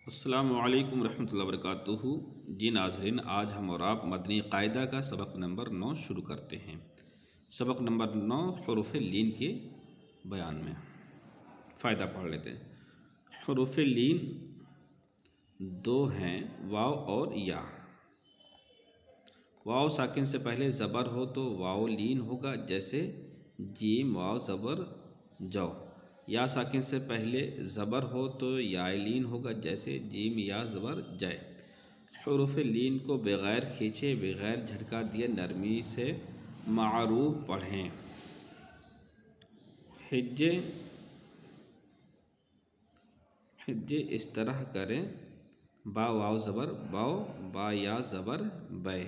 السلام علیکم ورحمۃ اللہ وبرکاتہ۔ جی ناظرین، آج ہم اور آپ مدنی قاعدہ کا سبق نمبر 9 شروع کرتے ہیں۔ سبق نمبر 9 حروف لین کے بیان میں فائدہ پڑھ لیتے ہیں۔ حروف لین دو ہیں، واو اور یا۔ واو ساکن سے پہلے زبر ہو تو واو لین ہوگا، جیسے جیم واو زبر جو۔ یا ساکن سے پہلے زبر ہو تو یا لین ہوگا، جیسے جیم یا زبر جے۔ حروف لین کو بغیر کھینچے، بغیر جھٹکا دیے نرمی سے معروف پڑھیں۔ ہجے اس طرح کریں: با واو زبر باؤ، با یا زبر بے۔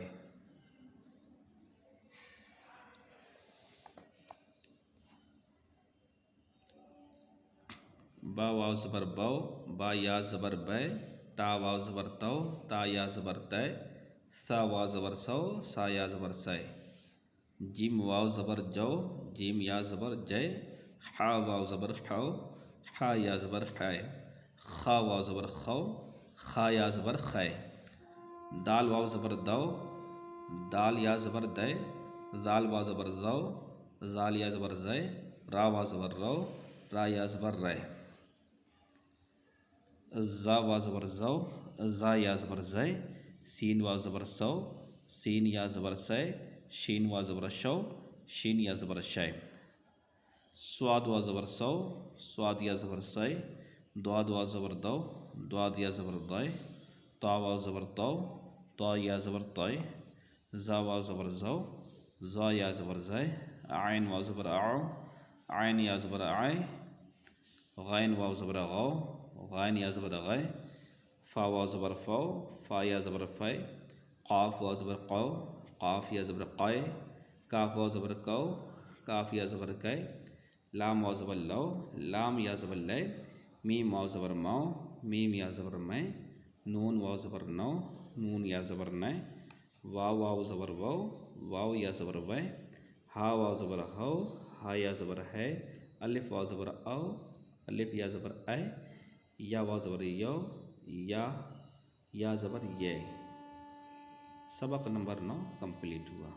با واو زبر باؤ، با یا زبر بے، تا واو زبر تو، تا یا زبر تے، سا واو زبر سو، سا یا زبر سے۔ جیم واو زبر جو، جیم یا زبر جے، حا واو زبر خو، حا یا زبر خے، خا واو زبر خو، خا یا زبر خے۔ دال واو زبر دو، دال یا زبر دے، زال واو زبر زو، زال یا زبر زے، را واو زبر رو، را یا زبر رے۔ زا واو زبر زو، زا یا زبر زے، سین واو زبر سو، سین یا زبر سے، شین واو زبر شو، شین یا زبر شے۔ صاد واو زبر سو، صاد یا زبر سے، دواد واو زبر دو، دواد یا زبر دے، تا واو زبر تو، تا یا زبر تے، زا واو زبر زو، زا یا زبر زے، عین واو زبر آؤ، عین یا زبر آئے، غین واو زبر غو، غین یا زبر غے، فا واو زبر فو، فا یا زبر فے، قاف واو زبر قو، قاف یا زبر قے، کاف واو زبر کو، کاف یا زبر کے، لام واو زبر لو، لام یا زبر لے، میم واو زبر مو، میم یا زبر میں، نون واو زبر نو، نون یا زبر نے، واو واو زبر وو، واو یا زبر وے، ہا واو زبر ہو، ہا یا زبر ہے، الف واو زبر او، الف یا زبر اے، یا واو زبر یو، یا زبر یہ۔ سبق نمبر 9 کمپلیٹ ہوا۔